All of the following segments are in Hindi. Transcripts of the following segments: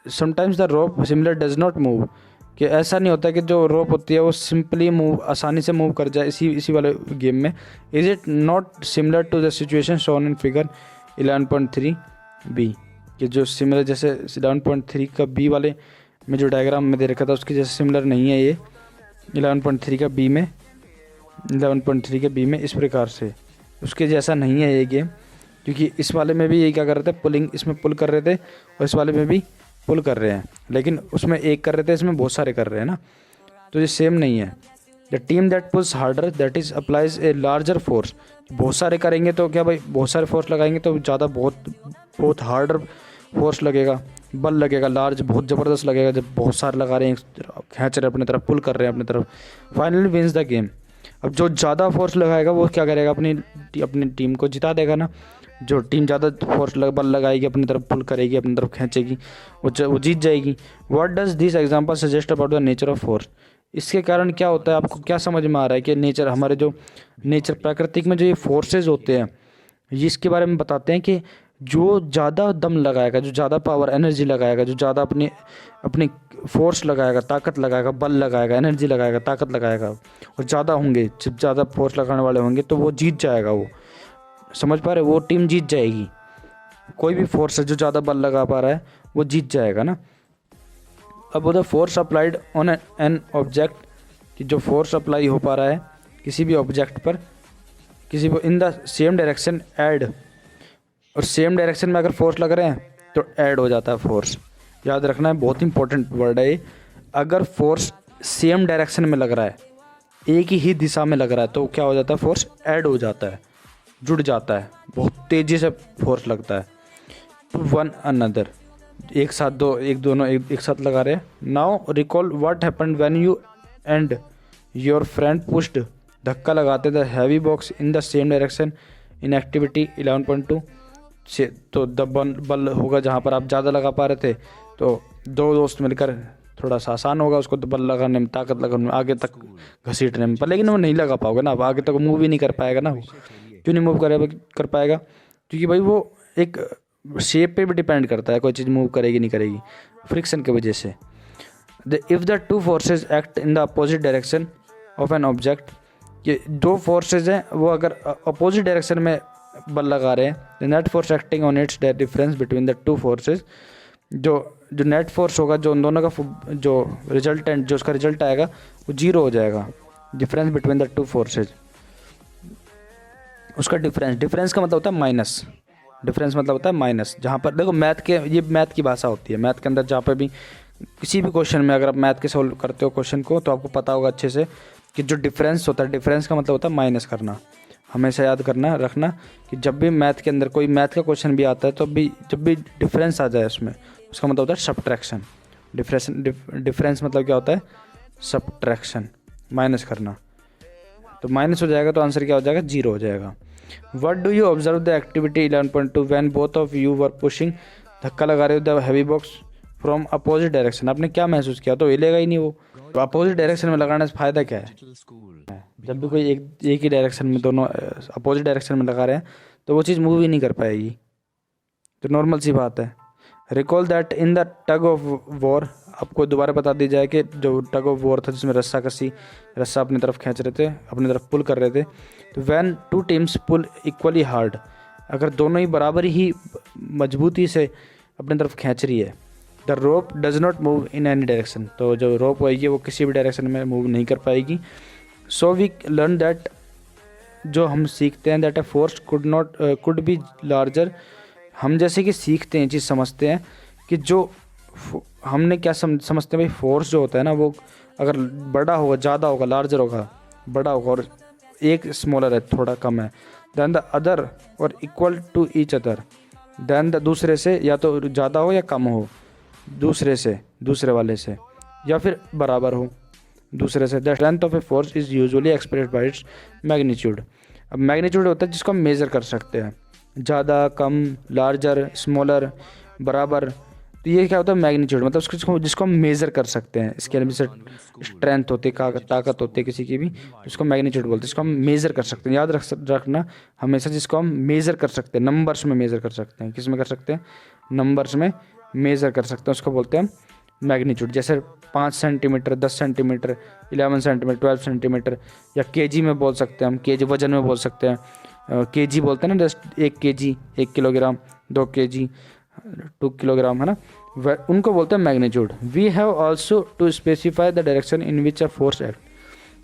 Sometimes the rope similar does not move, कि ऐसा नहीं होता कि जो रोप होती है वो सिंपली मूव आसानी से मूव कर जाए इसी वाले गेम में। Is it not similar to the situation shown in figure 11.3 b, कि जो सिमिलर जैसे 11.3 का बी वाले में जो डायग्राम में दे रखा था उसके जैसे सिमिलर नहीं है ये 11.3 का बी में, 11.3 के बी में इस प्रकार से उसके जैसा नहीं है ये गेम, क्योंकि इस वाले में भी यही क्या कर रहे थे, पुलिंग, इसमें पुल कर रहे थे और इस वाले में भी पुल कर रहे हैं, लेकिन उसमें एक कर रहे थे, इसमें बहुत सारे कर रहे हैं ना, तो ये सेम नहीं है। The team that pools harder that is applies a larger force, बहुत सारे करेंगे तो क्या भाई, बहुत सारे फोर्स लगाएंगे तो ज़्यादा बहुत हार्डर फोर्स लगेगा, बल लगेगा, लार्ज बहुत ज़बरदस्त लगेगा। जब बहुत सारे लगा रहे हैं, खींच रहे हैं अपनी तरफ, पुल कर रहे हैं अपनी तरफ, फाइनली विंस द गेम। अब जो ज़्यादा फोर्स लगाएगा वो क्या करेगा, अपनी टीम को जिता देगा ना। जो टीम ज़्यादा फोर्स बल लगाएगी, अपनी तरफ पुल करेगी, अपनी तरफ खींचेगी, वो जीत जाएगी। What does this example suggest about the nature of force, इसके कारण क्या होता है, आपको क्या समझ में आ रहा है कि नेचर, हमारे जो नेचर प्राकृतिक में जो ये फोर्सेज होते हैं, ये इसके बारे में बताते हैं कि जो ज़्यादा दम लगाएगा, जो ज़्यादा पावर एनर्जी लगाएगा, जो ज़्यादा अपनी अपनी फोर्स लगाएगा, ताकत लगाएगा, बल लगाएगा, एनर्जी लगाएगा, ताकत लगाएगा, और ज़्यादा होंगे, जब ज़्यादा फोर्स लगाने वाले होंगे तो वो जीत जाएगा। वो समझ पा रहे, वो टीम जीत जाएगी। कोई भी फोर्स है जो ज़्यादा बल लगा पा रहा है वो जीत जाएगा ना। अब उधर force applied on an object, कि जो फोर्स अप्लाई हो पा रहा है किसी भी ऑब्जेक्ट पर, किसी को इन द सेम डायरेक्शन ऐड, और सेम डायरेक्शन में अगर फोर्स लग रहे हैं तो ऐड हो जाता है फोर्स। याद रखना है, बहुत इंपॉर्टेंट वर्ड है ये। अगर फोर्स सेम डायरेक्शन में लग रहा है, एक ही दिशा में लग रहा है, तो क्या हो जाता है, फोर्स ऐड हो जाता है, जुड़ जाता है, बहुत तेज़ी से फोर्स लगता है। टू वन अनदर, एक साथ दोनों एक साथ लगा रहे हैं। Now recall what happened when you and your friend pushed, धक्का लगाते the heavy box in the same direction in activity 11.2 से। तो बल होगा जहाँ पर आप ज़्यादा लगा पा रहे थे, तो दो दोस्त मिलकर थोड़ा सा आसान होगा उसको तो बल लगाने में, ताकत लगाने में, आगे तक घसीटने में, पर लेकिन वो नहीं लगा पाओगे ना, अब आगे तक मूव ही नहीं कर पाएगा ना। क्यों नहीं मूव कर पाएगा, क्योंकि भाई वो एक शेप पे भी डिपेंड करता है, कोई चीज़ मूव करेगी नहीं करेगी, फ्रिक्शन की वजह से। If the two forces act in the opposite direction of an object, ये दो फोर्सेज हैं वो अगर अपोजिट डायरेक्शन में बल लगा रहे हैं, the net force acting on it's the difference between the two forces, जो नेट फोर्स होगा, जो उन दोनों का जो रिजल्टेंट, जो उसका रिजल्ट आएगा वो जीरो हो जाएगा। Difference between the two forces, उसका डिफरेंस का मतलब होता है माइनस, डिफरेंस मतलब होता है माइनस। जहाँ पर देखो ये मैथ की भाषा होती है, मैथ के अंदर जहाँ पे भी किसी भी क्वेश्चन में अगर आप मैथ के सॉल्व करते हो क्वेश्चन को, तो आपको पता होगा अच्छे से कि जो डिफरेंस होता है, डिफरेंस का मतलब होता है माइनस करना। हमेशा याद रखना कि जब भी मैथ के अंदर कोई मैथ का क्वेश्चन भी आता है, तो जब भी डिफरेंस आ जाए उसमें, उसका मतलब होता है सब्ट्रैक्शन। डिफरेंस मतलब क्या होता है, सब्ट्रैक्शन, माइनस करना। तो माइनस हो जाएगा तो आंसर क्या हो जाएगा, जीरो हो जाएगा। What do you observe the activity 11.2 when both of you were pushing, धक्का लगा रहे हो the heavy box from opposite direction, आपने क्या महसूस किया, तो हिलेगा ही नहीं वो। तो अपोजिट डायरेक्शन में लगाने से फ़ायदा क्या है, जब भी कोई एक ही डायरेक्शन में, दोनों अपोजिट डायरेक्शन में लगा रहे हैं, तो वो चीज़ मूव ही नहीं कर पाएगी, तो नॉर्मल सी बात है। Recall that in the tug of war, आपको दोबारा बता दी जाए कि जो टग ऑफ वॉर था जिसमें रस्सा अपनी तरफ खींच रहे थे, अपनी तरफ पुल कर रहे थे, तो when two teams pull equally hard, अगर दोनों ही बराबर ही मजबूती से अपनी तरफ खींच रही है, the rope does not move in any direction, तो जो रोप होगी वो किसी भी डायरेक्शन में मूव नहीं कर पाएगी। सो वी लर्न दैट, जो हम सीखते हैं, that a force could be larger, हम जैसे कि सीखते हैं, चीज़ समझते हैं कि जो हमने क्या समझते हैं भाई, फोर्स जो होता है ना, वो अगर बड़ा होगा, ज़्यादा होगा, लार्जर होगा, बड़ा होगा, और एक स्मॉलर है, थोड़ा कम है, दैन द अदर और equal to each other, than the दूसरे से, या तो ज़्यादा हो या कम हो दूसरे वाले से, या फिर बराबर हो दूसरे से। The strength of a force is usually expressed by its magnitude. अब मैग्नीट्यूड होता है जिसको हम मेज़र कर सकते हैं, ज़्यादा, कम, लार्जर, स्मॉलर, बराबर, तो ये क्या होता है मैग्नीट्यूड, मतलब जिसको हम मेज़र कर सकते हैं। इसके अलावा जैसे स्ट्रेंथ होती है, ताकत होती है किसी की भी, जिसको मैग्नीट्यूड बोलते हैं, जिसको हम मेज़र कर सकते हैं। याद रखना हमेशा, जिसको हम मेज़र कर सकते हैं, नंबर्स में मेज़र कर सकते हैं। किस में कर सकते हैं, नंबर्स में मेज़र कर सकते हैं उसको बोलते हैं मैग्नीट्यूड। जैसे 5 सेंटीमीटर, 10 सेंटीमीटर, 11 सेंटीमीटर, 12 सेंटीमीटर, या केजी में बोल सकते हैं हम, केजी वजन में बोल सकते हैं। केजी बोलते हैं ना, just 1 KG 1 kilogram, 2 KG 2 kilogram, है ना, उनको बोलते हैं magnitude. We have also to specify the direction in which a force act.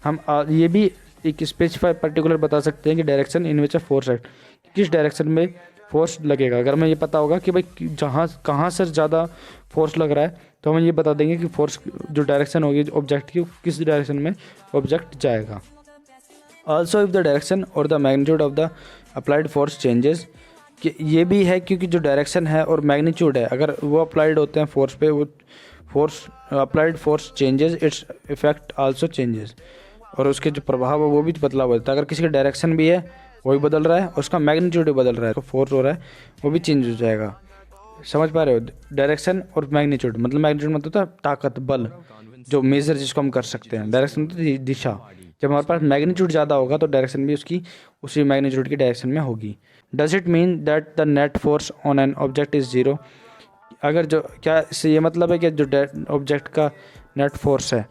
हम ये भी एक स्पेसिफाई पर्टिकुलर बता सकते हैं कि direction in which a force act, किस डायरेक्शन में फोर्स लगेगा। अगर हमें ये पता होगा कि भाई जहाँ कहाँ से ज़्यादा फोर्स लग रहा है, तो हम ये बता देंगे कि फोर्स जो डायरेक्शन होगी ऑब्जेक्ट की, किस डायरेक्शन में ऑब्जेक्ट जाएगा। ऑल्सो इफ द डायरेक्शन और the magnitude of the applied force changes, कि ये भी है क्योंकि जो डायरेक्शन है और मैग्नीट्यूड है, अगर वो अप्लाइड होते हैं फोर्स पे, वो force applied force changes, its effect also changes, और उसके जो प्रभाव है वो भी बदलाव होता है। अगर किसी का डायरेक्शन भी है वो भी बदल रहा है, और उसका मैग्नीट्यूड भी बदल रहा है, तो फोर्स हो रहा है वो भी चेंज हो जाएगा। समझ पा रहे हो? डायरेक्शन और मैग्नीट्यूड, मतलब मैग्नीट्यूड मतलब होता है ताकत, बल, जो मेजर जिसको हम कर सकते हैं। डायरेक्शन मतलब दिशा। जब हमारे पास मैग्नीट्यूड ज़्यादा होगा तो डायरेक्शन भी उसकी उसी मैग्नीट्यूड की डायरेक्शन में होगी। Does it mean that the net force on an object is zero? अगर जो क्या इससे ये मतलब है कि जो ऑब्जेक्ट का नेट फोर्स है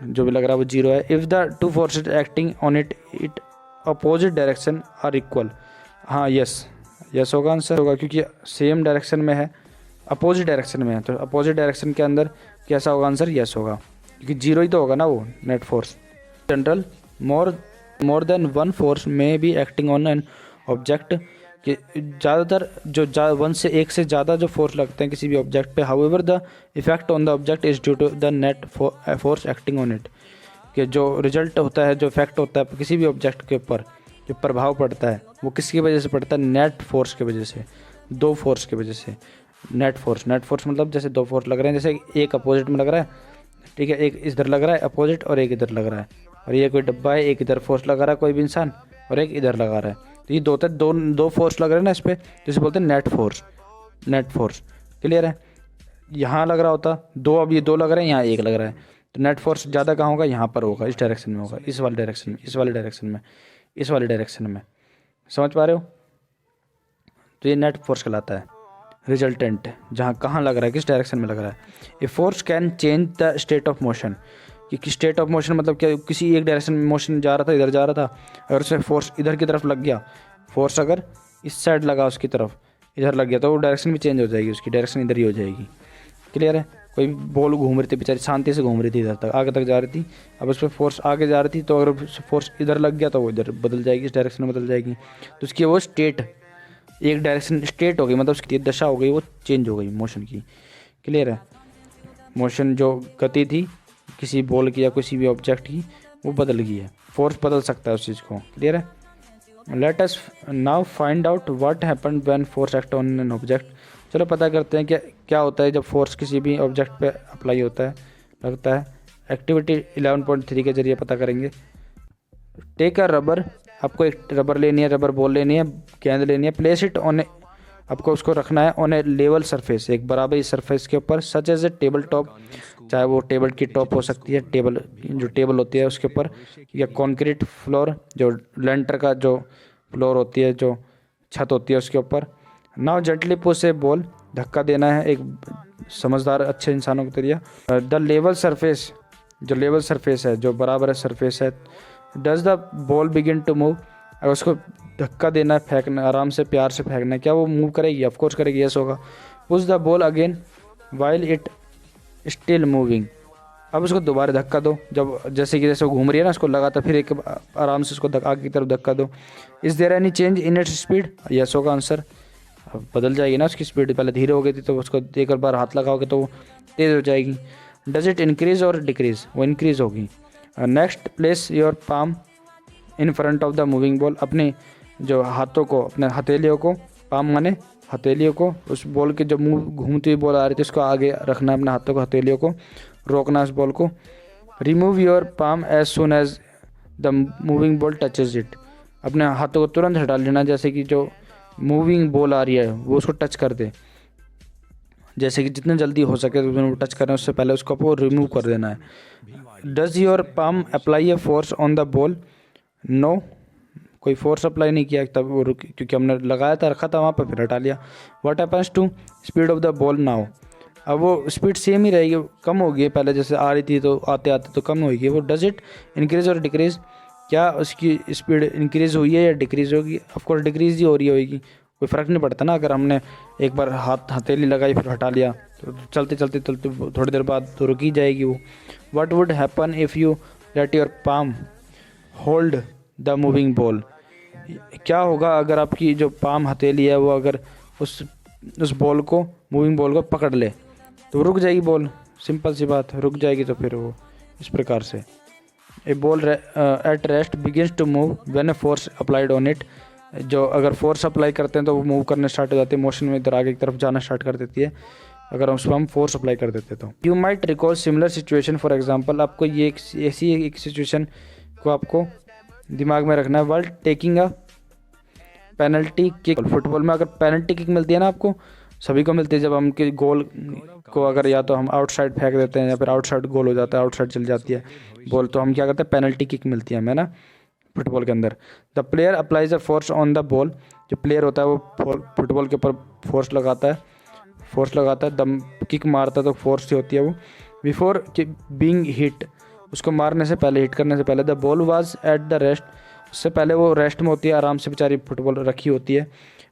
जो भी लग रहा है वो जीरो है। If the two forces acting on it opposite direction are equal. हाँ, यस होगा, आंसर होगा, क्योंकि सेम डायरेक्शन में है, अपोजिट डायरेक्शन में है, तो अपोजिट डायरेक्शन के अंदर कैसा होगा आंसर? यस होगा, क्योंकि जीरो ही तो होगा ना वो net force. General more than one force may be acting on an object, कि ज़्यादातर जो एक से ज़्यादा जो फोर्स लगते हैं किसी भी ऑब्जेक्ट पे। However the effect on the object is due to the net force acting on it, कि जो रिजल्ट होता है, जो इफेक्ट होता है किसी भी ऑब्जेक्ट के ऊपर, जो प्रभाव पड़ता है वो किसकी वजह से पड़ता है? नेट फोर्स की वजह से, दो फोर्स की वजह से। नेट फोर्स मतलब जैसे दो फोर्स लग रहे हैं, जैसे एक अपोजिट में लग रहा है, ठीक है, एक इधर लग रहा है अपोजिट और एक इधर लग रहा है, और ये कोई डब्बा है, एक इधर फोर्स लगा रहा है कोई भी इंसान और एक इधर लगा रहा है, तो ये दो फोर्स लग रहे हैं ना इस पर, जिसे बोलते हैं नेट फोर्स। क्लियर है? यहाँ लग रहा होता दो, अब ये दो लग रहे हैं, यहाँ एक लग रहा है, तो नेट फोर्स ज़्यादा कहाँ होगा? यहाँ पर होगा, इस डायरेक्शन में होगा, इस वाले डायरेक्शन में, इस वाले डायरेक्शन में। समझ पा रहे हो? तो ये नेट फोर्स कहलाता है। रिजल्टेंट, जहाँ कहाँ लग रहा है, किस डायरेक्शन में लग रहा है। A force can change the state of motion, कि स्टेट ऑफ मोशन मतलब क्या? किसी एक डायरेक्शन में मोशन जा रहा था, इधर जा रहा था, अगर उसमें फोर्स इधर की तरफ लग गया, फोर्स अगर इस साइड लगा उसकी तरफ, इधर लग गया, तो वो डायरेक्शन भी चेंज हो जाएगी, उसकी डायरेक्शन इधर ही हो जाएगी। क्लियर है? कोई बॉल घूम रही थी बेचारी, शांति से घूम रही थी, इधर तक आगे तक जा रही थी, अब उस पर फोर्स आगे जा रही थी, तो अगर फोर्स इधर लग गया तो वो इधर बदल जाएगी, इस डायरेक्शन में बदल जाएगी, तो उसकी वो स्टेट, एक डायरेक्शन स्टेट हो गई, मतलब उसकी दशा हो गई, वो चेंज हो गई मोशन की। क्लियर है? मोशन जो गति थी किसी बॉल की या किसी भी ऑब्जेक्ट की, वो बदल गई है, फोर्स बदल सकता है उस चीज़ को। क्लियर है? Let us now find out what happened when force act on an object. चलो पता करते हैं कि क्या होता है जब फोर्स किसी भी ऑब्जेक्ट पे अप्लाई होता है, लगता है। एक्टिविटी 11.3 के जरिए पता करेंगे। टेक अ रबर, आपको एक रबर लेनी है, रबर बॉल लेनी है, गेंद लेनी है। प्लेस इट ऑन ए, आपको उसको रखना है ऑन ए लेवल सरफेस, एक बराबर सरफेस के ऊपर, such as a table top, चाहे वो टेबल की टॉप हो सकती है, टेबल जो टेबल होती है उसके ऊपर, या कॉन्क्रीट फ्लोर, जो लेंटर का जो फ्लोर होती है, जो छत होती है उसके ऊपर। Now gently push a ball, धक्का देना है एक समझदार अच्छे इंसानों के तरीका। द लेवल सरफेस, जो लेवल सरफेस है, जो बराबर है सरफेस है। Does the ball begin to move, अगर उसको धक्का देना है, फेंकना, आराम से प्यार से फेंकना है, क्या वो मूव करेगी? ऑफकोर्स करेगी, यस होगा। Push the ball again while it still moving, अब उसको दोबारा धक्का दो, जब जैसे वो घूम रही है ना, उसको लगाता, फिर एक आराम से उसको आगे की तरफ धक्का दो। Is there any change in its speed? Yes होगा आंसर। अब बदल जाएगी ना उसकी स्पीड, पहले धीरे हो गई थी, तो उसको एक बार हाथ लगाओगे तो वो तेज़ हो जाएगी। डज इट इंक्रीज और डिक्रीज? वो इंक्रीज होगी। Next, place your palm in front of the moving ball, अपने जो हाथों को, अपने हथेलियों को, पाम माने हथेलियों को, उस बॉल के जो मुँह घूमती हुई बॉल आ रही थी उसको आगे रखना है, अपने हाथों को, हथेलियों को रोकना उस बॉल को। Remove your palm as soon as the moving ball touches it, अपने हाथों को तुरंत हटा लेना, जैसे कि जो मूविंग बॉल आ रही है वो उसको टच कर दे, जैसे कि जितने जल्दी हो सके तो टच करना, उससे पहले उसको आपको रिमूव कर देना है। Does your palm apply a force on the ball? No, कोई फोर्स अप्लाई नहीं किया, तब वो क्योंकि हमने लगाया था, रखा था वहाँ पर, फिर हटा लिया। What happens to speed of the ball now? अब वो स्पीड सेम ही रहेगी, कम होगी, पहले जैसे आ रही थी तो आते आते तो कम होगी वो। डज इट इंक्रीज और डिक्रीज, क्या उसकी स्पीड इंक्रीज़ हुई है या डिक्रीज़ होगी? ऑफकोर्स डिक्रीज़ ही हो रही होगी, कोई फ़र्क नहीं पड़ता ना। अगर हमने एक बार हथेली लगाई फिर हटा लिया तो चलते चलते चलते थोड़ी देर बाद तो रुक ही जाएगी वो। What would happen if you let your palm hold the moving ball, क्या होगा अगर आपकी जो पाम हथेली है वो अगर उस बॉल को, मूविंग बॉल को पकड़ ले, तो रुक जाएगी बॉल, सिंपल सी बात, रुक जाएगी। तो फिर वो इस प्रकार से a ball at rest begins to move when a force applied on it, जो अगर फोर्स अप्लाई करते हैं तो वो मूव करने स्टार्ट हो जाती है, मोशन में इधर आगे की तरफ जाना स्टार्ट कर देती है अगर उस पर हम फोर्स अप्लाई कर देते तो। You might recall similar situation, for example आपको ये ऐसी एक सिचुएशन को आपको दिमाग में रखना है। World taking a penalty kick, football में अगर पेनल्टी किक मिलती है ना, आपको सभी को मिलती है, जब हम के गोल को अगर या तो हम आउटसाइड फेंक देते हैं या फिर आउटसाइड गोल हो जाता है, आउटसाइड चल जाती है बॉल, तो हम क्या करते हैं, पेनल्टी किक मिलती है हमें ना फुटबॉल के अंदर। The player applies a force on the ball, जो प्लेयर होता है वो फुटबॉल के ऊपर फोर्स लगाता है, दम किक मारता है तो फोर्स से होती है वो। बिफोर बीइंग हिट, उसको मारने से पहले, हिट करने से पहले, the ball was at the rest, उससे पहले वो रेस्ट में होती है, आराम से बेचारी फुटबॉल रखी होती है।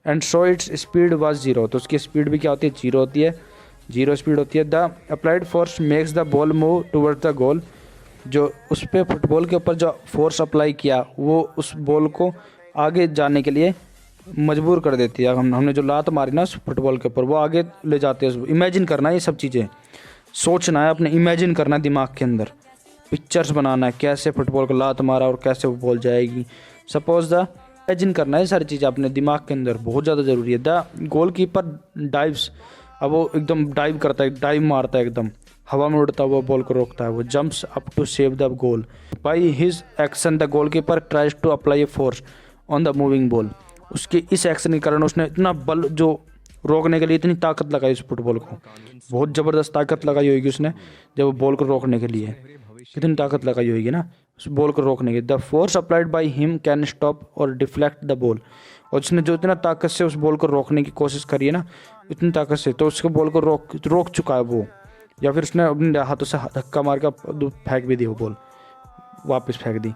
And so its speed was zero, तो उसकी स्पीड भी क्या होती है, जीरो होती है, जीरो स्पीड होती है। The applied force makes the ball move towards the goal, जो उस पर फुटबॉल के ऊपर जो फोर्स अप्लाई किया वो उस बॉल को आगे जाने के लिए मजबूर कर देती है। हमने जो लात मारी ना उस फुटबॉल के ऊपर, वो आगे ले जाते हैं। इमेजिन करना है, ये सब चीज़ें सोचना है अपने, इमेजिन करना है दिमाग के अंदर, पिक्चर्स बनाना है कैसे फुटबॉल को लात मारा और कैसे वो बॉल जाएगी। सपोज द इमेजिन करना है, सारी चीज़ें अपने दिमाग के अंदर बहुत ज़्यादा ज़रूरी है। द गोल कीपर डाइव्स, अब वो एकदम डाइव करता है, डाइव मारता है, एकदम हवा में उड़ता हुआ बॉल को रोकता है। वो jumps up to save the goal, by his action the goalkeeper tries to apply a force on the moving ball, उसके इस एक्शन के कारण उसने इतना बल जो रोकने के लिए इतनी ताकत लगाई उस फुटबॉल को, बहुत ज़बरदस्त ताकत लगाई होगी उसने जब वो बॉल को रोकने के लिए, कितनी ताकत लगाई होगी ना उस बॉल को रोकने की। The force applied by him can stop और डिफ्लेक्ट द बॉल, और उसने जो इतना ताकत से उस बॉल को रोकने की कोशिश करी है ना, इतनी ताकत से, तो उसके बॉल को रोक चुका है वो, या फिर उसने अपने हाथों से धक्का मार कर फेंक भी दी, वो बॉल वापस फेंक दी।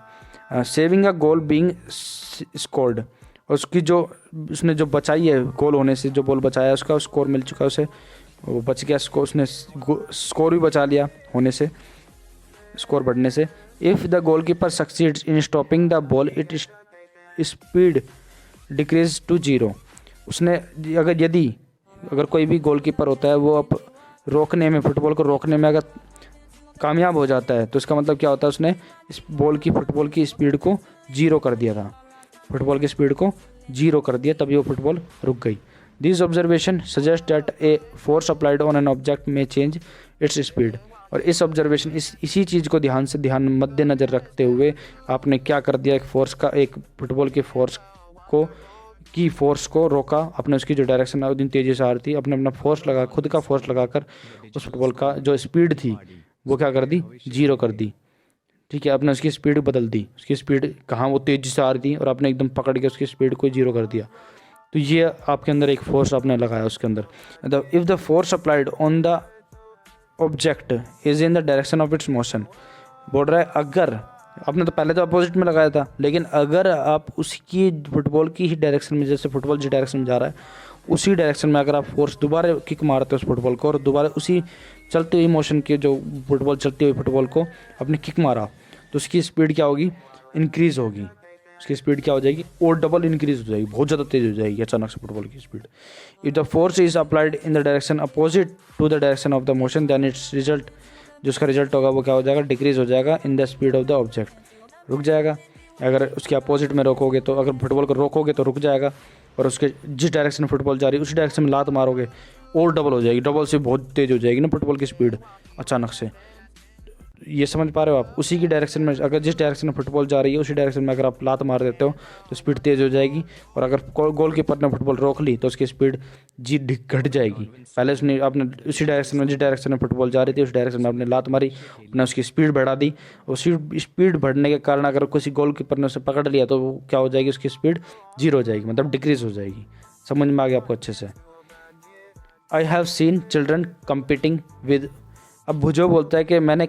सेविंग अ गोल बीइंग स्कोर्ड, उसकी जो उसने जो बचाई है गोल होने से, जो बॉल बचाया उसका स्कोर मिल चुका है उसे, वो बच गया, उसने स्कोर भी बचा लिया होने से, स्कोर बढ़ने से। If the goalkeeper succeeds in stopping the ball it speed decreases to zero, उसने अगर कोई भी गोल कीपर होता है वो अब रोकने में, फुटबॉल को रोकने में अगर कामयाब हो जाता है तो इसका मतलब क्या होता है, उसने इस फुटबॉल की स्पीड को जीरो कर दिया था, फुटबॉल की स्पीड को जीरो कर दिया, तभी वो फुटबॉल रुक गई। This observation suggest that A force applied on an object में चेंज इट्स स्पीड, और इस ऑब्जर्वेशन इसी चीज़ को ध्यान मद्देनज़र रखते हुए आपने क्या कर दिया, एक फुटबॉल के फोर्स को रोका, अपने उसकी जो डायरेक्शन है उतनी तेज़ी से आ रही थी, अपना फोर्स लगा, खुद का फोर्स लगाकर उस फुटबॉल का जो स्पीड थी वो क्या कर दी, जीरो कर दी। ठीक है, आपने उसकी स्पीड बदल दी, उसकी स्पीड कहाँ वो तेज़ी से आ रही थी और आपने एकदम पकड़ के उसकी स्पीड को जीरो कर दिया। तो ये आपके अंदर एक फोर्स आपने लगाया उसके अंदर। If the force applied on the object is in the direction of its motion, बोल रहा है अगर आपने तो पहले तो अपोजिट में लगाया था, लेकिन अगर आप उसकी फुटबॉल की ही डायरेक्शन में, जैसे फुटबॉल जिस डायरेक्शन में जा रहा है उसी डायरेक्शन में अगर आप फोर्स दोबारा किक मारते हो उस फुटबॉल को, और दोबारा उसी चलती हुई मोशन के जो फुटबॉल चलती हुई फुटबॉल को आपने किक मारा, तो उसकी स्पीड क्या होगी, इंक्रीज़ होगी, उसकी स्पीड क्या हो जाएगी, और डबल इंक्रीज हो जाएगी, बहुत ज़्यादा तेज़ हो जाएगी अचानक से फुटबॉल की speed. If the force is applied in the direction opposite to the direction of the motion, then its result, जो उसका रिजल्ट होगा वो क्या हो जाएगा, डिक्रीज हो जाएगा in the speed of the object, रुक जाएगा। अगर उसके अपोजिट में रोकोगे तो, अगर फुटबॉल को रोकोगे तो रुक जाएगा, और उसके जिस डायरेक्शन में फुटबॉल जा रही है उसी डायरेक्शन में लात मारोगे और डबल हो जाएगी, डबल से बहुत तेज़ हो जाएगी ना फुटबॉल की स्पीड अचानक से। ये समझ पा रहे हो आप, उसी की डायरेक्शन में, अगर जिस डायरेक्शन में फुटबॉल जा रही है उसी डायरेक्शन में अगर आप लात मार देते हो तो स्पीड तेज़ हो जाएगी, और अगर गोल कीपर ने फुटबॉल रोक ली तो उसकी स्पीड घट जाएगी। पहले उसने आपने उसी डायरेक्शन में, जिस डायरेक्शन में फुटबॉल जा रही थी उस डायरेक्शन में आपने लात मारी, अपने उसकी स्पीड बढ़ा दी, उसी स्पीड बढ़ने के कारण अगर किसी गोल कीपर ने उसे पकड़ लिया तो क्या हो जाएगी, उसकी स्पीड जीरो हो जाएगी, मतलब डिक्रीज़ हो जाएगी। समझ में आ गया आपको अच्छे से? I have seen children competing with, अब भुजो बोलता है कि मैंने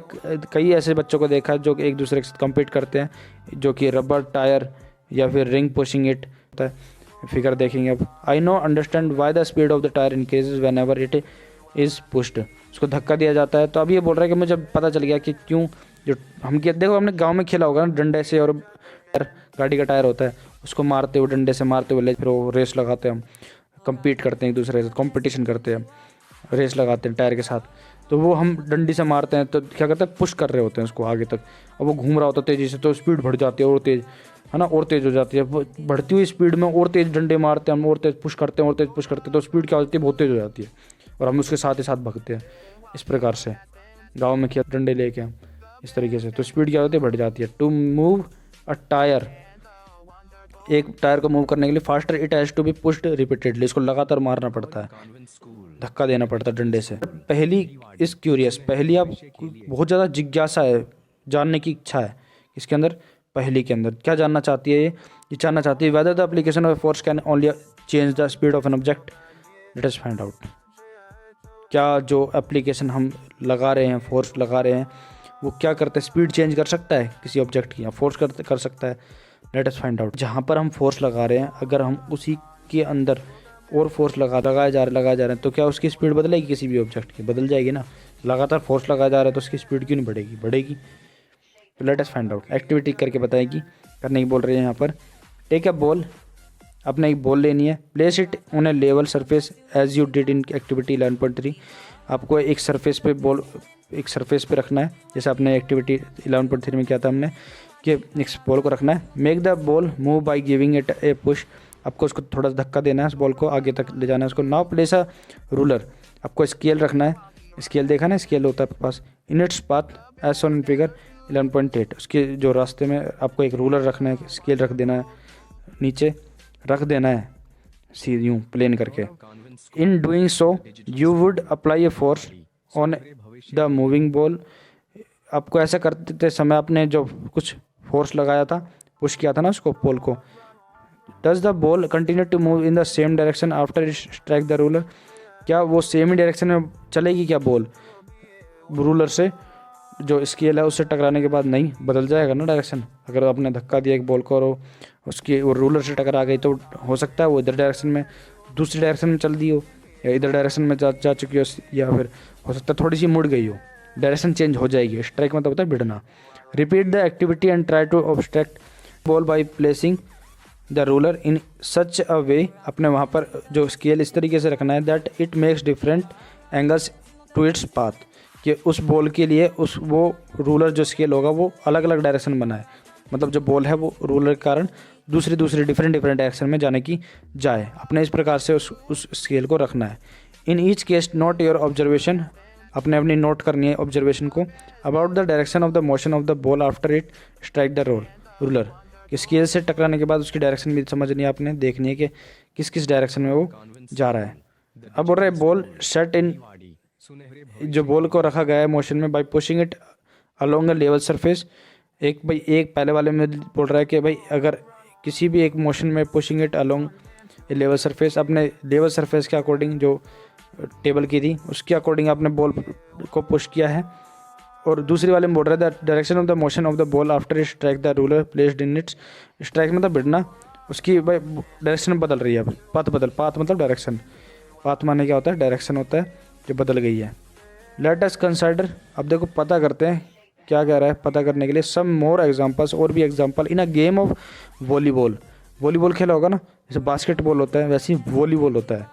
कई ऐसे बच्चों को देखा जो कि एक दूसरे के साथ कम्पीट करते हैं, जो कि रबर टायर या फिर रिंग पुशिंग इट होता है। फिगर देखेंगे अब। I know understand why the speed of the tyre increases when ever it is pushed, उसको धक्का दिया जाता है। तो अब ये बोल रहा है कि मुझे पता चल गया कि क्यों जो हम देखो हमने गाँव में खेला होगा ना डंडे से, और गाड़ी का टायर होता है उसको मारते हुए, डंडे से मारते हुए ले, फिर वो रेस लगाते हैं, हम कम्पीट करते हैं एक दूसरे से, कॉम्पिटिशन करते हैं, रेस लगाते हैं टायर के साथ। तो वो हम डंडी से मारते हैं तो क्या करते हैं, पुश कर रहे होते हैं उसको आगे तक। अब वो घूम रहा होता है तेज़ी से तो स्पीड बढ़ जाती है और तेज़, है ना, और तेज़ हो जाती है। बढ़ती हुई स्पीड में और तेज़ डंडे मारते हैं हम, और तेज़ पुश करते हैं, और तेज़ पुश करते हैं, तो स्पीड क्या होती है, बहुत तेज़ हो जाती है और हम उसके साथ ही साथ भागते हैं। इस प्रकार से गाँव में खेल डंडे लेके हम इस तरीके से, तो स्पीड क्या होती है, बढ़ जाती है। टू मूव अ टायर, एक टायर को मूव करने के लिए faster it has to be pushed repeatedly, इसको लगातार मारना पड़ता है, धक्का देना पड़ता है डंडे से। पहली इज क्यूरियस, पहली आप बहुत ज़्यादा जिज्ञासा है, जानने की इच्छा है इसके अंदर। पहली के अंदर क्या जानना चाहती है, ये जानना चाहती है whether the application of force can only change the speed of an object, let us find out. क्या जो एप्लीकेशन हम लगा रहे हैं, फोर्स लगा रहे हैं, वो क्या करते हैं, स्पीड चेंज कर सकता है किसी ऑब्जेक्ट की, या फोर्स कर सकता है, लेट अस फाइंड आउट। जहाँ पर हम फोर्स लगा रहे हैं, अगर हम उसी के अंदर और फोर्स लगाए जा रहे हैं तो क्या उसकी स्पीड बदलेगी, किसी भी ऑब्जेक्ट की बदल जाएगी ना। लगातार फोर्स लगाया जा रहा है तो उसकी स्पीड क्यों नहीं बढ़ेगी, बढ़ेगी। तो let us find out, activity करके बताएगी, करने की बोल रही है यहाँ पर। टेक अ बॉल, अपने एक बॉल लेनी है, place it on a level surface as you did in activity 11.3, आपको एक सरफेस पे बॉल, एक सरफेस पे रखना है जैसे आपने एक्टिविटी 11.3 में किया था हमने, कि इस बॉल को रखना है। Make the ball move by giving it A push, आपको उसको थोड़ा धक्का देना है, उस बॉल को आगे तक ले जाना है उसको। नाउ प्लेस अ रूलर, आपको स्केल रखना है, स्केल देखा ना, स्केल होता है आपके पास, in its path as shown in figure 11.8, उसके जो रास्ते में आपको एक रूलर रखना है, स्केल रख देना है, नीचे रख देना है सीधे यूँ प्लेन करके। In doing so you would apply a force on the moving ball, आपको ऐसा करते समय आपने जो कुछ फोर्स लगाया था, पुश किया था ना उसको, बॉल को। Does the ball continue to move in the same direction after it strike the ruler, क्या वो सेम ही डायरेक्शन में चलेगी क्या बॉल, रूलर से जो स्केल है उससे टकराने के बाद नहीं बदल जाएगा ना डायरेक्शन। अगर आपने धक्का दिया एक बॉल को और उसकी वो रूलर से टकरा गई तो हो सकता है वो इधर डायरेक्शन में, दूसरी डायरेक्शन में चल दी हो, या इधर डायरेक्शन में जा चुकी हो, या फिर हो सकता है थोड़ी सी मुड़ गई हो, डायरेक्शन चेंज हो जाएगी। स्ट्राइक मतलब होता है भिड़ना। Repeat the activity and try to obstruct ball by placing the ruler in such a way, अपने वहाँ पर जो स्केल इस तरीके से रखना है that it makes different angles to its path, कि उस बॉल के लिए उस वो रूलर जो स्केल होगा वो अलग अलग डायरेक्शन बनाए, मतलब जो बॉल है वो रूलर के कारण दूसरी डिफरेंट डायरेक्शन में जाने की जाए, अपने इस प्रकार से उस स्केल को रखना है। In each case not your observation, अपनी नोट करनी है ऑब्जर्वेशन को, about the direction of the motion of the ball after it strike the ruler, कि स्केल से टकराने के बाद उसकी डायरेक्शन भी समझनी है, आपने देखनी है कि किस डायरेक्शन में वो जा रहा है। अब बोल रहे बॉल सेट इन, जो बॉल को रखा गया है मोशन में, bye pushing it along a level surface, एक पहले वाले में बोल रहा है कि भाई अगर किसी भी एक मोशन में pushing it along A level surface, अपने लेवल सरफेस के अकॉर्डिंग जो टेबल की थी उसके अकॉर्डिंग आपने बॉल को पुश किया है। और दूसरी वाले में बोल रहा है the direction of the motion of the ball after it strike the ruler placed in its, strike मतलब भिड़ना, उसकी भाई डायरेक्शन बदल रही है, अब पाथ मतलब डायरेक्शन, पाथ माने क्या होता है, डायरेक्शन होता है जो बदल गई है। लेट अस कंसिडर, अब देखो पता करते हैं क्या कह रहा है, पता करने के लिए सम मोर एग्जांपल्स, और भी example in a game of volleyball, volleyball खेला होगा ना, जैसे बास्केटबॉल होता है वैसे ही वॉलीबॉल होता है,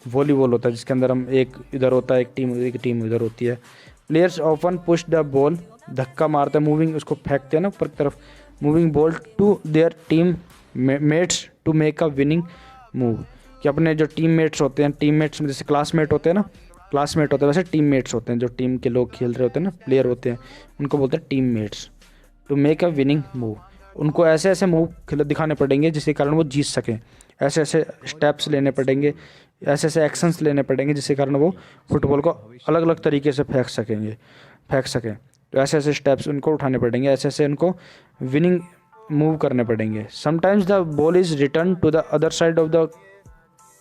वॉलीबॉल होता है जिसके अंदर हम एक इधर होता है, एक टीम इधर होती है। Players often push the ball, धक्का मारते हैं, मूविंग उसको फेंकते हैं ना ऊपर की तरफ, moving ball to their team mates to make a winning move, कि अपने जो टीम मेट्स होते हैं, टीम मेट्स में जैसे क्लासमेट होते हैं ना, क्लासमेट होते हैं वैसे टीम मेट्स होते हैं, जो टीम के लोग खेल रहे होते हैं ना, प्लेयर होते हैं, उनको बोलते हैं team mates. To make a winning move, उनको ऐसे ऐसे मूव दिखाने पड़ेंगे जिसके कारण वो जीत सकें, ऐसे ऐसे स्टेप्स लेने पड़ेंगे, ऐसे ऐसे एक्शंस लेने पड़ेंगे जिसके कारण वो फुटबॉल को अलग अलग तरीके से फेंक सकें। तो ऐसे ऐसे स्टेप्स उनको उठाने पड़ेंगे, ऐसे ऐसे उनको विनिंग मूव करने पड़ेंगे। Sometimes the ball is return to the other side of the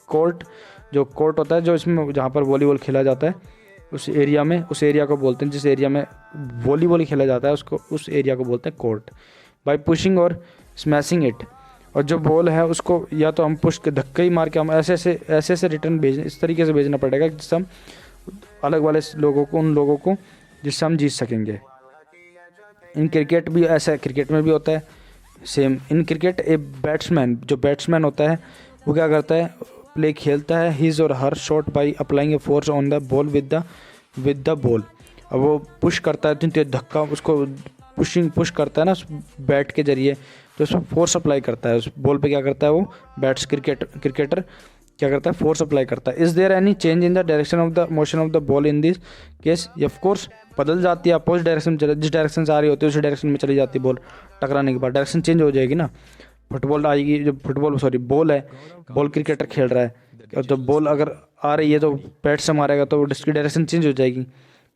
court जो कोर्ट होता है जो इसमें जहाँ पर वॉलीबॉल खेला जाता है उस एरिया में, उस एरिया को बोलते हैं, जिस एरिया में वॉलीबॉल खेला जाता है उसको, उस एरिया को बोलते हैं कोर्ट। बाय पुशिंग और स्मैशिंग इट, और जो बॉल है उसको या तो हम पुश के धक्के ही मार के हम ऐसे ऐसे रिटर्न भेज, इस तरीके से भेजना पड़ेगा जिससे हम अलग वाले लोगों को, उन लोगों को जिससे हम जीत सकेंगे। इन क्रिकेट भी ऐसा है, क्रिकेट में भी होता है same. In cricket a batsman, जो बैट्समैन होता है वो क्या करता है, प्ले खेलता है हिज और हर shot by applying a force on the ball with the ball. अब वो पुश करता है तो धक्का, उसको पुश करता है ना उस बैट के जरिए, तो उसमें फोर्स अप्लाई करता है उस बॉल पे। क्या करता है वो क्रिकेटर क्या करता है, फोर्स अप्लाई करता है। Is there any change in the direction of the motion of the ball in this case? Of course बदल जाती है, अपोजिट डायरेक्शन, जिस डायरेक्शन से आ रही होती है उसी डायरेक्शन में चली जाती है बॉल। टकराने के बाद डायरेक्शन चेंज हो जाएगी ना। फुटबॉल आएगी, जो बॉल है, बॉल क्रिकेटर खेल रहा है, और जब बॉल अगर आ रही है तो बैट से मारेगा तो उसकी डायरेक्शन चेंज हो जाएगी।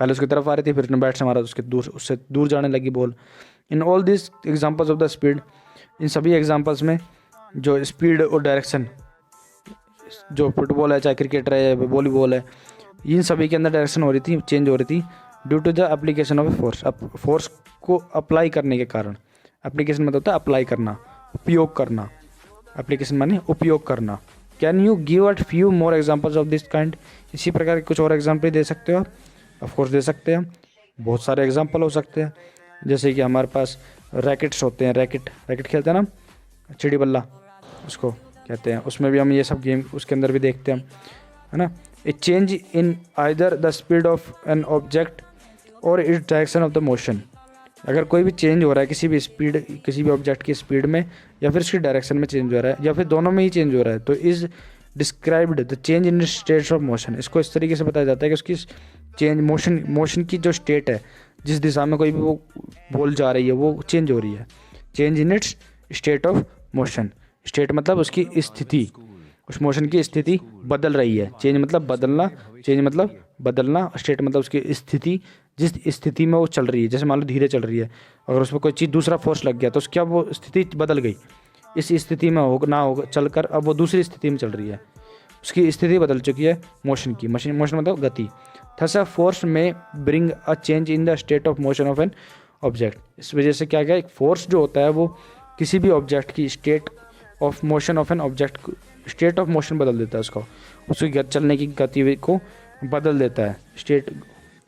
पहले उसकी तरफ आ रही थी, फिर उसने बैट से मारा तो उससे दूर जाने लगी ball. In all this examples of the speed, इन सभी एग्जाम्पल्स में जो स्पीड और डायरेक्शन, जो फुटबॉल है चाहे क्रिकेट है वॉलीबॉल है, इन सभी के अंदर डायरेक्शन हो रही थी, चेंज हो रही थी due to the application of a force. अब फोर्स को अप्लाई करने के कारण, एप्लीकेशन मतलब होता है अप्लाई करना, उपयोग करना, एप्लीकेशन माने उपयोग करना। Can you give a few more examples of this kind? इसी प्रकार के कुछ और एग्जाम्पल दे सकते हो आप? ऑफकोर्स दे सकते हैं, बहुत सारे एग्जाम्पल हो सकते हैं। जैसे कि हमारे पास रैकेट्स होते हैं, रैकेट खेलते हैं ना, चिड़ी बल्ला उसको कहते हैं, उसमें भी हम ये सब गेम उसके अंदर भी देखते हैं हम, है ना। A change in either the speed of an object और its direction of the motion. अगर कोई भी चेंज हो रहा है किसी भी ऑब्जेक्ट की स्पीड में या फिर उसकी डायरेक्शन में चेंज हो रहा है या फिर दोनों में ही चेंज हो रहा है, तो is described the change in states of motion. इसको इस तरीके से बताया जाता है कि उसकी चेंज मोशन की जो स्टेट है, जिस दिशा में कोई भी वो बॉल जा रही है वो चेंज हो रही है। Change in it's state of motion, state मतलब उसकी स्थिति, उस मोशन की स्थिति बदल रही है। चेंज मतलब बदलना, स्टेट मतलब उसकी स्थिति, जिस स्थिति में वो चल रही है। जैसे मान लो धीरे चल रही है, अगर उसमें कोई चीज़ दूसरा फोर्स लग गया तो क्या वो स्थिति बदल गई, इस स्थिति में हो चलकर अब वो दूसरी स्थिति में चल रही है, उसकी स्थिति बदल चुकी है मोशन की। मोशन मतलब गति। थस अ फोर्स में bring a change in the state of motion of an object. इस वजह से क्या एक फोर्स जो होता है वो किसी भी ऑब्जेक्ट की state of motion of an object, state of motion बदल देता है उसको, उसकी चलने की गति को बदल देता है। स्टेट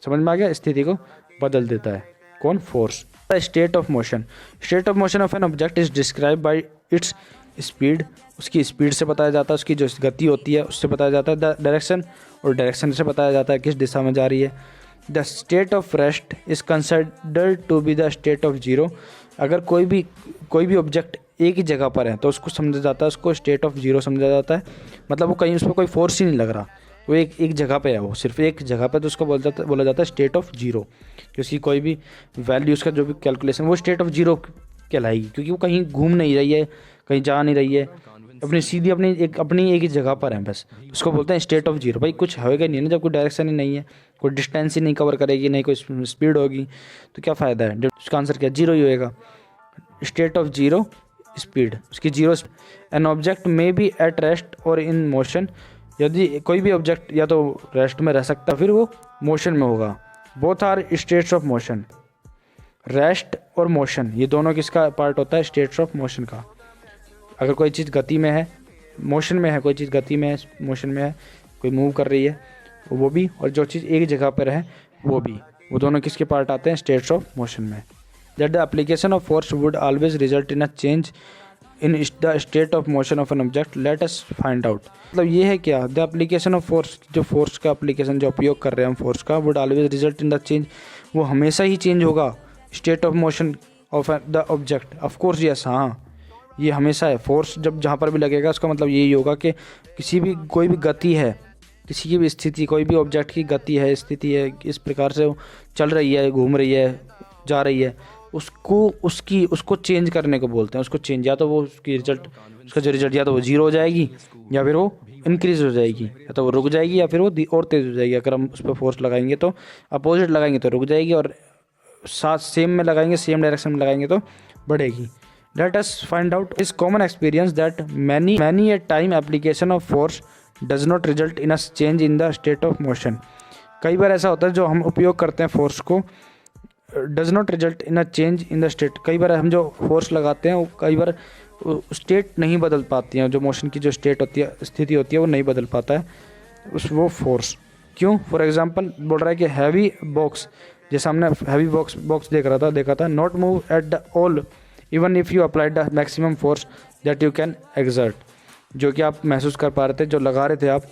समझ में आ गया, स्थिति को बदल देता है कौन, force. State of motion of an object is describe by its speed, उसकी स्पीड से बताया जाता है, उसकी जो गति होती है उससे बताया जाता है। द डायरेक्शन, और डायरेक्शन से बताया जाता है किस दिशा में जा रही है। The state of rest is considered to be the state of zero. अगर कोई भी ऑब्जेक्ट एक ही जगह पर है तो उसको समझा जाता है, उसको स्टेट ऑफ जीरो समझा जाता है। मतलब वो कहीं, उस पर कोई फोर्स ही नहीं लग रहा, वो एक जगह पे है, वो सिर्फ एक जगह पे, तो उसको बोला जाता है स्टेट ऑफ जीरो। क्योंकि कोई भी वैल्यू, उसका जो भी कैलकुलेशन, वो स्टेट ऑफ जीरो कहलाएगी, क्योंकि वो कहीं घूम नहीं रही है, कहीं जा नहीं रही है, अपनी एक ही जगह पर है बस। उसको बोलते हैं स्टेट ऑफ जीरो। भाई कुछ होएगा नहीं ना, जब कोई डायरेक्शन ही नहीं है, कोई डिस्टेंस ही नहीं कवर करेगी, नहीं कोई स्पीड होगी, तो क्या फ़ायदा है। उसका आंसर क्या, जीरो ही होएगा। स्टेट ऑफ जीरो स्पीड, उसकी जीरो। एन ऑब्जेक्ट में बी एट रेस्ट और इन मोशन। यदि कोई भी ऑब्जेक्ट या तो रेस्ट में रह सकता फिर वो मोशन में होगा। Both are states of motion. Rest और मोशन ये दोनों किसका पार्ट होता है, स्टेट्स ऑफ मोशन का। अगर कोई चीज़ गति में है, मोशन में है, कोई चीज़ गति में है, मोशन में है, कोई मूव कर रही है वो भी, और जो चीज़ एक जगह पर है वो भी, वो दोनों किसके पार्ट आते हैं, स्टेट्स ऑफ मोशन में। That the application of force would always result in a change in the state of motion of an object, let us find out. मतलब ये है क्या, द एप्लीकेशन ऑफ फोर्स, जो फोर्स का एप्लीकेशन जो उपयोग कर रहे हैं हम फोर्स का, would always result in the change, वो हमेशा ही चेंज होगा state of motion of the object. Of course yes, हाँ ये हमेशा है। फोर्स जब जहाँ पर भी लगेगा उसका मतलब यही होगा कि कोई भी गति है, किसी की भी स्थिति, कोई भी ऑब्जेक्ट की गति है, स्थिति है, इस प्रकार से वो चल रही है, घूम रही है, जा रही है, उसको चेंज करने को बोलते हैं। उसको चेंज, या तो वो उसका जो रिजल्ट या तो वो जीरो हो जाएगी या फिर वो इंक्रीज हो जाएगी, या तो वो रुक जाएगी या फिर वो और तेज़ हो जाएगी। अगर हम उस पर फोर्स लगाएंगे तो अपोजिट लगाएंगे तो रुक जाएगी, और साथ सेम में लगाएंगे, सेम डायरेक्शन में लगाएंगे तो बढ़ेगी। Let us find out is common experience that many a time application of force does not result in a change in the state of motion. कई बार ऐसा होता है जो हम उपयोग करते हैं फोर्स को, does not result in a change in the state. कई बार हम जो फोर्स लगाते हैं वो कई बार स्टेट नहीं बदल पाती हैं, जो मोशन की जो स्टेट होती है, स्थिति होती है, वो नहीं बदल पाता है वो फोर्स। क्यों? फॉर एग्जांपल बोल रहा है कि हैवी बॉक्स, जैसे हमने हैवी बॉक्स देखा था not move at the all even if you applied the maximum force that you can exert. जो कि आप महसूस कर पा रहे थे, जो लगा रहे थे आप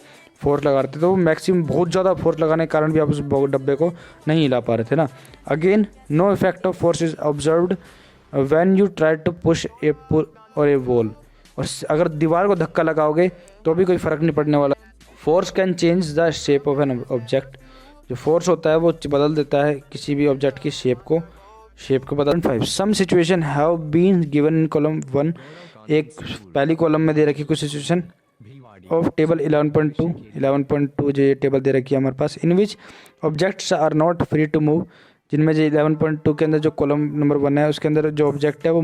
फोर्स लगा रहे थे, तो वो मैक्सिमम बहुत ज़्यादा फोर्स लगाने के कारण भी आप उस डब्बे को नहीं हिला पा रहे थे ना। Again no effect of force is observed when you try to push a pull और ए वॉल। और अगर दीवार को धक्का लगाओगे तो भी कोई फ़र्क नहीं पड़ने वाला। Force can change the shape of an object. जो फोर्स होता है वो बदल देता है किसी भी ऑब्जेक्ट की शेप को बदल। 5 some situation have been given in column 1। एक पहली कॉलम में दे रखी कुछ सिचुएशन ऑफ टेबल 11.2 जो ये टेबल दे रखी है हमारे पास, in which objects are not free to move. जिनमें जो 11.2 के अंदर जो कॉलम नंबर 1 है उसके अंदर जो ऑब्जेक्ट है वो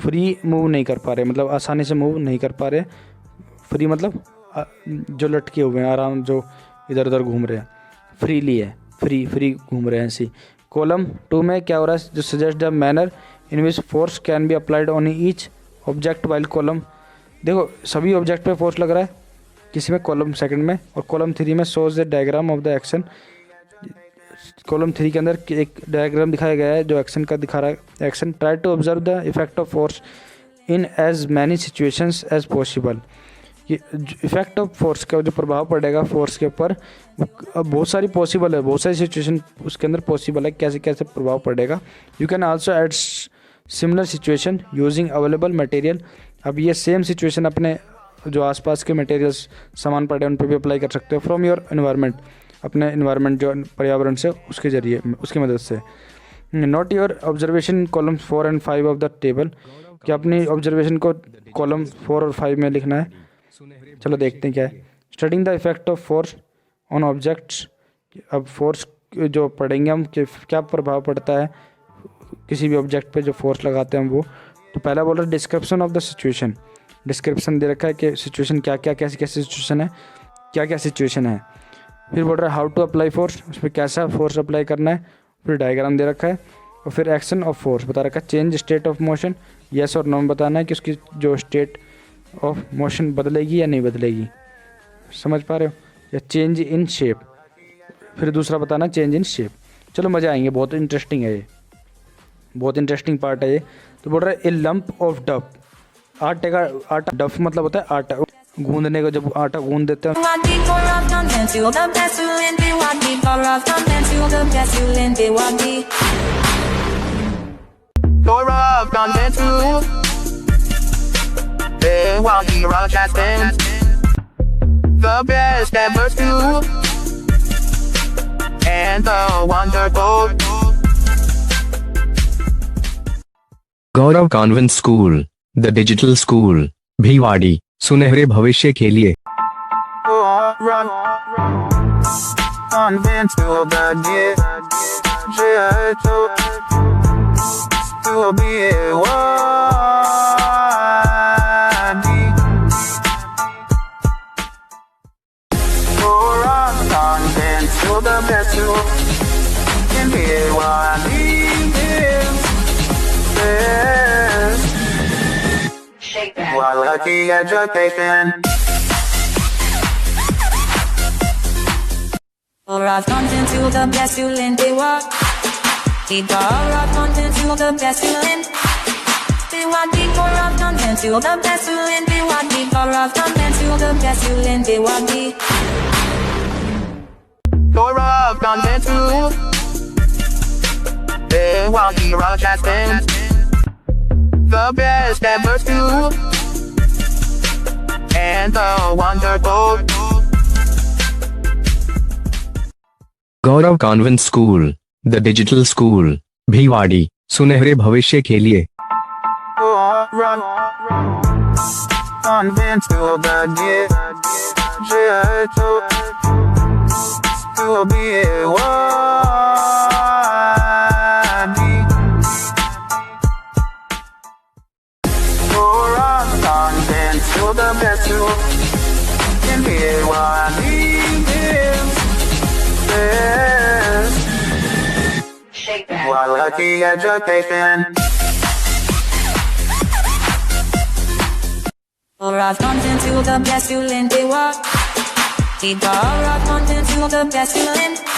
फ्री मूव नहीं कर पा रहे, मतलब आसानी से मूव नहीं कर पा रहे। फ्री मतलब जो लटके हुए हैं, आराम जो इधर उधर घूम रहे हैं, फ्रीली है, फ्री घूम रहे हैं ऐसी। कॉलम 2 में क्या हो रहा है, जो suggest the manner in which force can be applied on each object while column. देखो सभी ऑब्जेक्ट पे फोर्स लग रहा है, किसी में कॉलम 2 में, और कॉलम 3 में shows the diagram of the action. Column 3 के अंदर एक डायग्राम दिखाया गया है जो एक्शन का दिखा रहा है। Action try to observe the effect of force in as many situations as possible. ये इफेक्ट ऑफ फोर्स का जो प्रभाव पड़ेगा फोर्स के ऊपर बहुत सारी पॉसिबल है, बहुत सारी सिचुएशन उसके अंदर पॉसिबल है, कैसे कैसे प्रभाव पड़ेगा। You can also add similar situation using available material. अब ये सेम सिचुएशन अपने जो आसपास के मटेरियल्स सामान पड़े उन पर भी अप्लाई कर सकते हो फ्रॉम योर एनवायरनमेंट, अपने एनवायरनमेंट जो पर्यावरण से उसके जरिए उसकी मदद से। Not your observation column 4 and 5 of the table. कि अपनी ऑब्जर्वेशन को कॉलम 4 और 5 में लिखना है। चलो देखते हैं क्या है। Studying the effect of force on objects. अब फोर्स जो पढ़ेंगे हम कि क्या प्रभाव पड़ता है किसी भी ऑब्जेक्ट पे जो फोर्स लगाते हैं हम वो। तो पहला बोल रहा है description of the situation. Description दे रखा है कि सिचुएशन क्या क्या कैसी कैसी सिचुएशन है, क्या क्या सिचुएशन है। फिर बोल रहा है हाउ टू अप्लाई फोर्स, उसमें कैसा फोर्स अप्लाई करना है। फिर डायग्राम दे रखा है और फिर एक्शन ऑफ फोर्स बता रखा है। Change state of motion, yes और नो बताना है कि उसकी जो स्टेट ऑफ मोशन बदलेगी या नहीं बदलेगी, समझ पा रहे हो। या चेंज इन शेप, फिर दूसरा बताना चेंज इन शेप। चलो मज़ा आएंगे, बहुत इंटरेस्टिंग है ये, बहुत इंटरेस्टिंग पार्ट है ये। तो बोल रहा है ए लंप ऑफ डफ। आटा डफ मतलब होता है आटा गूंदने का, जब आटा गूंद देते हैं। The best ever school and the wonderful Gaurav convent school, the digital school, Bhiwadi, सुनहरे भविष्य के लिए। run until the to be the best you can be what is quality education. Alright, content to the best you lend it what? Alright, content to the best you lend. They want the alright, content to the best you lend. They want the alright, content to the best you lend. They want the Of content too. They want the broadcasting, the best ever school and the wonderful Gaurav convent school, the digital school, Bhiwadi, सुनहरे भविष्य के लिए। run until the to be content to the best you can quality education. Power of content to the best you lend. They walk. The power of content to the best you lend.